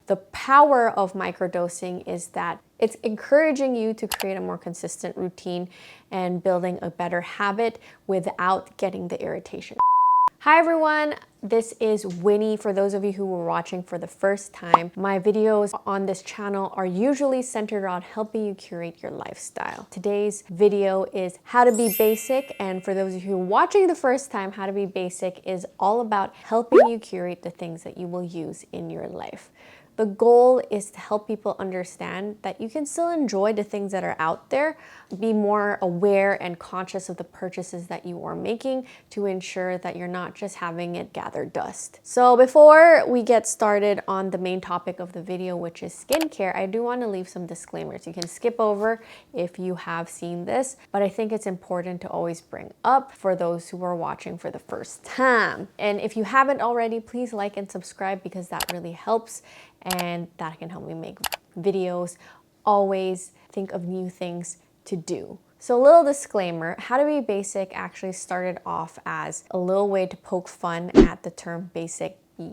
The power of microdosing is that it's encouraging you to create a more consistent routine and building a better habit without getting the irritation. Hi everyone, this is Winnie. For those of you who were watching for the first time, my videos on this channel are usually centered around helping you curate your lifestyle. Today's video is how to be basic, and for those of you who are watching the first time, how to be basic is all about helping you curate the things that you will use in your life. The goal is to help people understand that you can still enjoy the things that are out there, be more aware and conscious of the purchases that you are making to ensure that you're not just having it gather dust. So before we get started on the main topic of the video, which is skincare, I do want to leave some disclaimers. You can skip over if you have seen this, but I think it's important to always bring up for those who are watching for the first time. And if you haven't already, please like and subscribe because that really helps. And that can help me make videos, always think of new things to do. So a little disclaimer, How to Be Basic actually started off as a little way to poke fun at the term basic beach.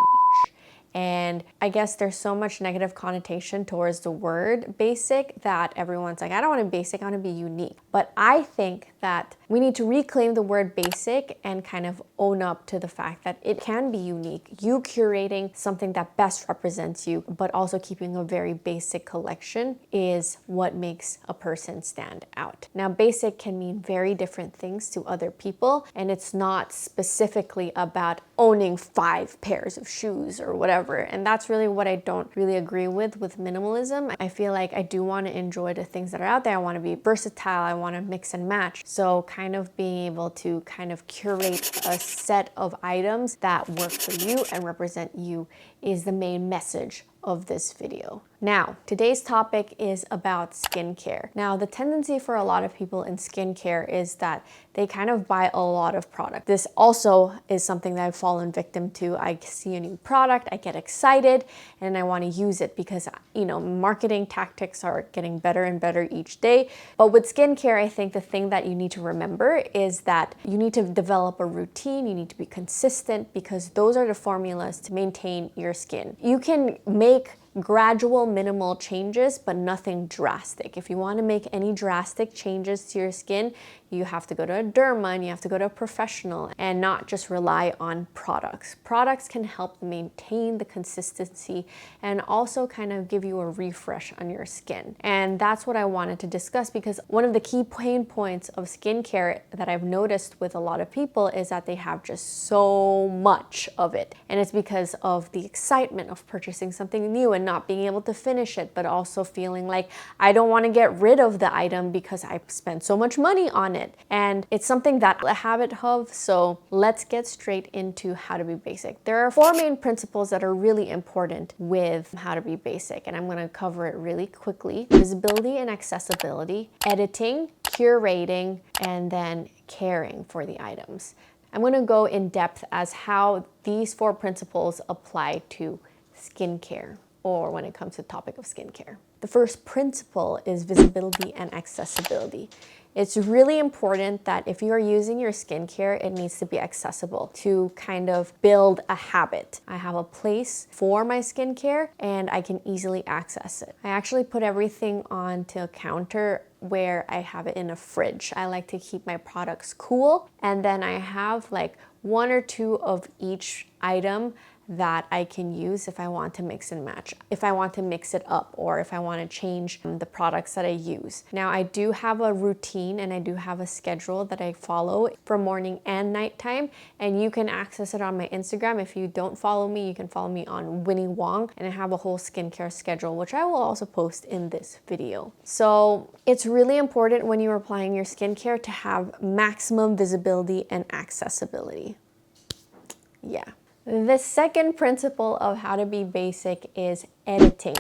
And I guess there's so much negative connotation towards the word basic that everyone's like, I don't want to be basic, I want to be unique. But I think that we need to reclaim the word basic and kind of own up to the fact that it can be unique. You curating something that best represents you, but also keeping a very basic collection is what makes a person stand out. Now, basic can mean very different things to other people, and it's not specifically about owning 5 pairs of shoes or whatever. And that's really what I don't really agree with minimalism. I feel like I do want to enjoy the things that are out there. I want to be versatile. I want to mix and match. So kind of being able to kind of curate a set of items that work for you and represent you is the main message of this video. Now, today's topic is about skincare. Now, the tendency for a lot of people in skincare is that they kind of buy a lot of product. This also is something that I've fallen victim to. I see a new product, I get excited, and I want to use it because, marketing tactics are getting better and better each day. But with skincare, I think the thing that you need to remember is that you need to develop a routine, you need to be consistent, because those are the formulas to maintain your skin. You can make gradual, minimal changes, but nothing drastic. If you want to make any drastic changes to your skin, you have to go to a derma and you have to go to a professional and not just rely on products. Products can help maintain the consistency and also kind of give you a refresh on your skin. And that's what I wanted to discuss, because one of the key pain points of skincare that I've noticed with a lot of people is that they have just so much of it. And it's because of the excitement of purchasing something new and not being able to finish it, but also feeling like I don't want to get rid of the item because I spent so much money on it. And it's something that a habit of. So let's get straight into how to be basic. There are 4 main principles that are really important with how to be basic, and I'm going to cover it really quickly. Visibility and accessibility, editing, curating, and then caring for the items. I'm going to go in depth as how these 4 principles apply to skincare, or when it comes to the topic of skincare. The first principle is visibility and accessibility. It's really important that if you are using your skincare, it needs to be accessible to kind of build a habit. I have a place for my skincare and I can easily access it. I actually put everything onto a counter where I have it in a fridge. I like to keep my products cool, and then I have like 1 or 2 of each item that I can use if I want to mix and match, if I want to mix it up, or if I want to change the products that I use. Now, I do have a routine and I do have a schedule that I follow for morning and nighttime, and you can access it on my Instagram. If you don't follow me, you can follow me on Winnie Wong, and I have a whole skincare schedule, which I will also post in this video. So it's really important when you're applying your skincare to have maximum visibility and accessibility. Yeah. The second principle of how to be basic is editing.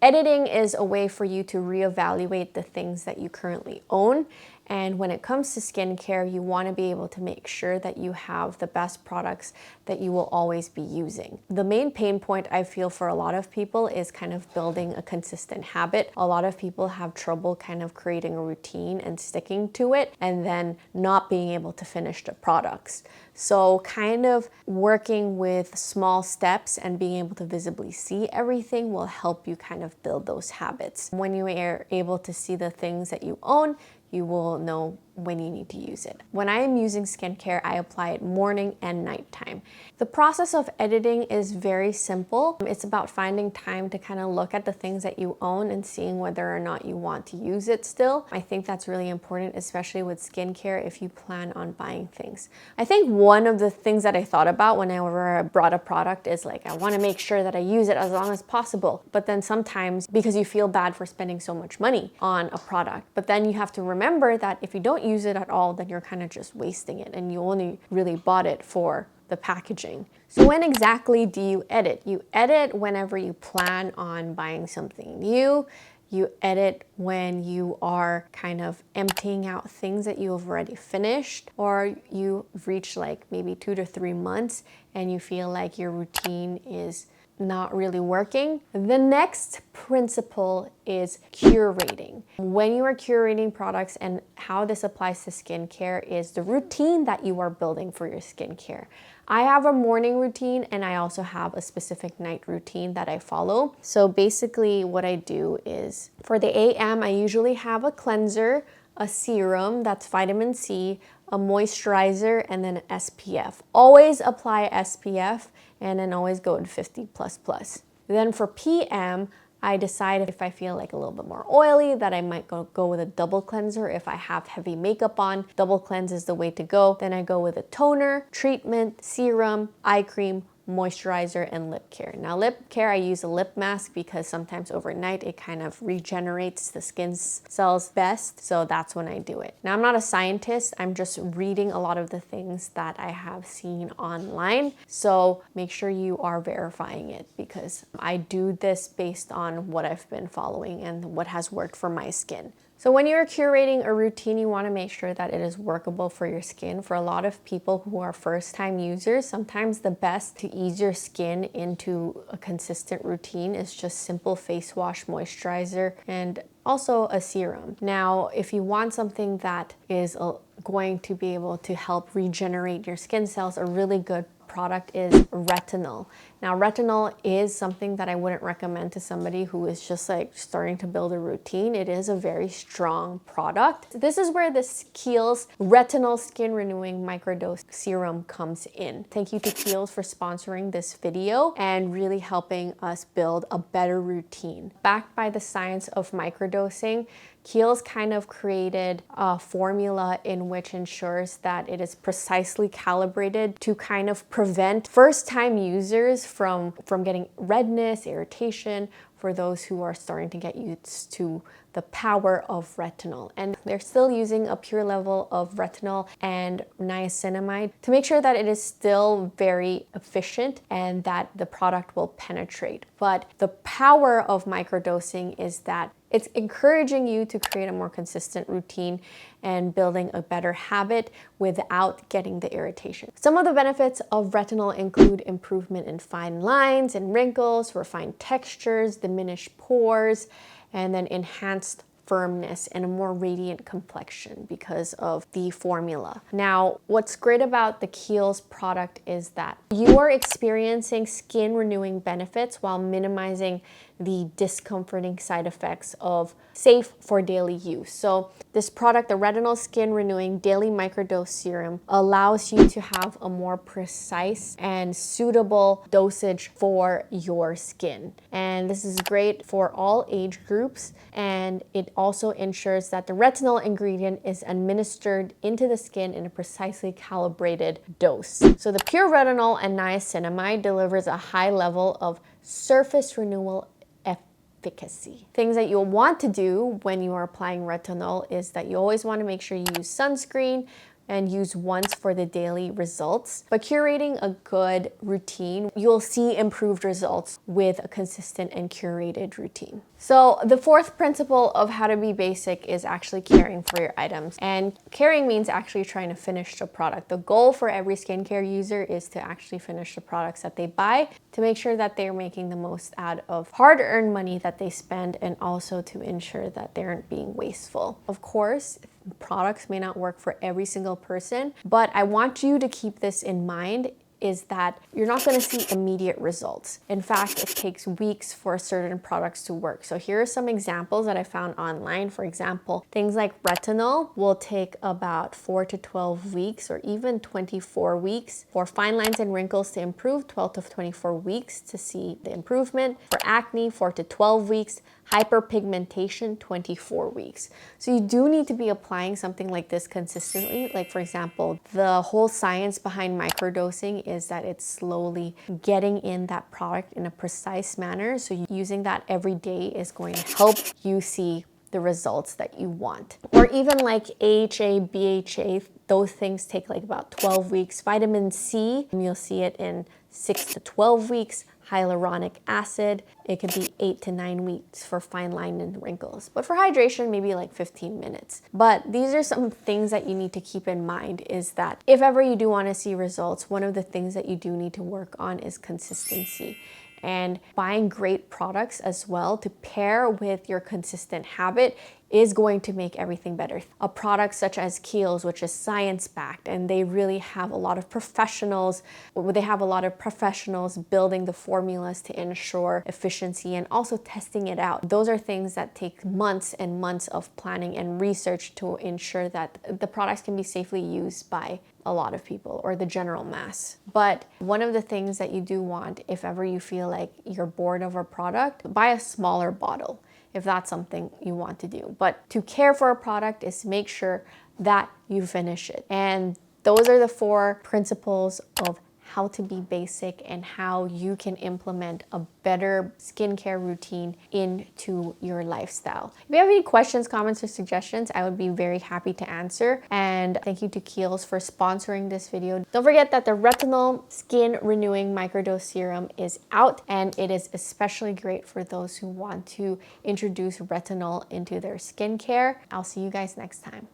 Editing is a way for you to reevaluate the things that you currently own And when it comes to skincare, you want to be able to make sure that you have the best products that you will always be using. The main pain point I feel for a lot of people is kind of building a consistent habit. A lot of people have trouble kind of creating a routine and sticking to it, and then not being able to finish the products. So kind of working with small steps and being able to visibly see everything will help you kind of build those habits. When you are able to see the things that you own, you will know when you need to use it. When I am using skincare, I apply it morning and nighttime. The process of editing is very simple. It's about finding time to kind of look at the things that you own and seeing whether or not you want to use it still. I think that's really important, especially with skincare if you plan on buying things. I think one of the things that I thought about whenever I brought a product is like, I want to make sure that I use it as long as possible. But then sometimes, because you feel bad for spending so much money on a product, but then you have to remember that if you don't use it at all, then you're kind of just wasting it and you only really bought it for the packaging. So when exactly do you edit? You edit whenever you plan on buying something new. You edit when you are kind of emptying out things that you have already finished, or you've reached like maybe 2 to 3 months and you feel like your routine is not really working. The next principle is curating. When you are curating products, and how this applies to skincare is the routine that you are building for your skincare. I have a morning routine and I also have a specific night routine that I follow. So basically what I do is for the AM, I usually have a cleanser, a serum, that's vitamin C, a moisturizer, and then an SPF. Always apply SPF and then always go in 50++. Then for PM, I decide if I feel like a little bit more oily that I might go with a double cleanser. If I have heavy makeup on, double cleanse is the way to go. Then I go with a toner, treatment, serum, eye cream, moisturizer, and lip care. Now lip care, I use a lip mask because sometimes overnight it kind of regenerates the skin cells best, so that's when I do it. Now I'm not a scientist, I'm just reading a lot of the things that I have seen online, so make sure you are verifying it because I do this based on what I've been following and what has worked for my skin. So when you're curating a routine, you want to make sure that it is workable for your skin. For a lot of people who are first-time users, sometimes the best to ease your skin into a consistent routine is just simple face wash, moisturizer, and also a serum. Now, if you want something that is going to be able to help regenerate your skin cells, a really good product is retinol. Now, retinol is something that I wouldn't recommend to somebody who is just like starting to build a routine. It is a very strong product. This is where this Kiehls Retinol Skin Renewing Microdose Serum comes in. Thank you to Kiehls for sponsoring this video and really helping us build a better routine. Backed by the science of microdosing, Kiehls kind of created a formula in which ensures that it is precisely calibrated to kind of prevent first-time users from getting redness, irritation, for those who are starting to get used to the power of retinol. And they're still using a pure level of retinol and niacinamide to make sure that it is still very efficient and that the product will penetrate. But the power of microdosing is that it's encouraging you to create a more consistent routine and building a better habit without getting the irritation. Some of the benefits of retinol include improvement in fine lines and wrinkles, refined textures, diminished pores, and then enhanced firmness and a more radiant complexion because of the formula. Now, what's great about the Kiehls product is that you are experiencing skin renewing benefits while minimizing the discomforting side effects of safe for daily use. So this product, the Retinol Skin Renewing Daily Microdose Serum, allows you to have a more precise and suitable dosage for your skin. And this is great for all age groups, and it also ensures that the retinol ingredient is administered into the skin in a precisely calibrated dose. So the pure retinol and niacinamide delivers a high level of surface renewal efficacy. Things that you'll want to do when you are applying retinol is that you always want to make sure you use sunscreen, and use once for the daily results. But curating a good routine, you'll see improved results with a consistent and curated routine. So the fourth principle of how to be basic is actually caring for your items. And caring means actually trying to finish the product. The goal for every skincare user is to actually finish the products that they buy, to make sure that they're making the most out of hard-earned money that they spend, and also to ensure that they aren't being wasteful. Of course, products may not work for every single person, but I want you to keep this in mind, is that you're not going to see immediate results. In fact, it takes weeks for certain products to work. So here are some examples that I found online. For example, things like retinol will take about 4 to 12 weeks or even 24 weeks. For fine lines and wrinkles to improve, 12 to 24 weeks to see the improvement. For acne, 4 to 12 weeks. Hyperpigmentation, 24 weeks. So you do need to be applying something like this consistently. Like for example, the whole science behind microdosing is that it's slowly getting in that product in a precise manner. So using that every day is going to help you see the results that you want. Or even like AHA, BHA, those things take like about 12 weeks. Vitamin C, you'll see it in 6 to 12 weeks. Hyaluronic acid, it could be 8 to 9 weeks for fine line and wrinkles. But for hydration, maybe like 15 minutes. But these are some things that you need to keep in mind, is that if ever you do want to see results, one of the things that you do need to work on is consistency. And buying great products as well to pair with your consistent habit is going to make everything better. A product such as Kiehls, which is science-backed, and they really have a lot of professionals, building the formulas to ensure efficiency and also testing it out. Those are things that take months and months of planning and research to ensure that the products can be safely used by a lot of people or the general mass. But one of the things that you do want, if ever you feel like you're bored of a product, buy a smaller bottle if that's something you want to do. But to care for a product is to make sure that you finish it. And those are the 4 principles of how to be basic and how you can implement a better skincare routine into your lifestyle. If you have any questions, comments, or suggestions, I would be very happy to answer. And thank you to Kiehls for sponsoring this video. Don't forget that the Retinol Skin Renewing Microdose Serum is out, and it is especially great for those who want to introduce retinol into their skincare. I'll see you guys next time.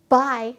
Bye.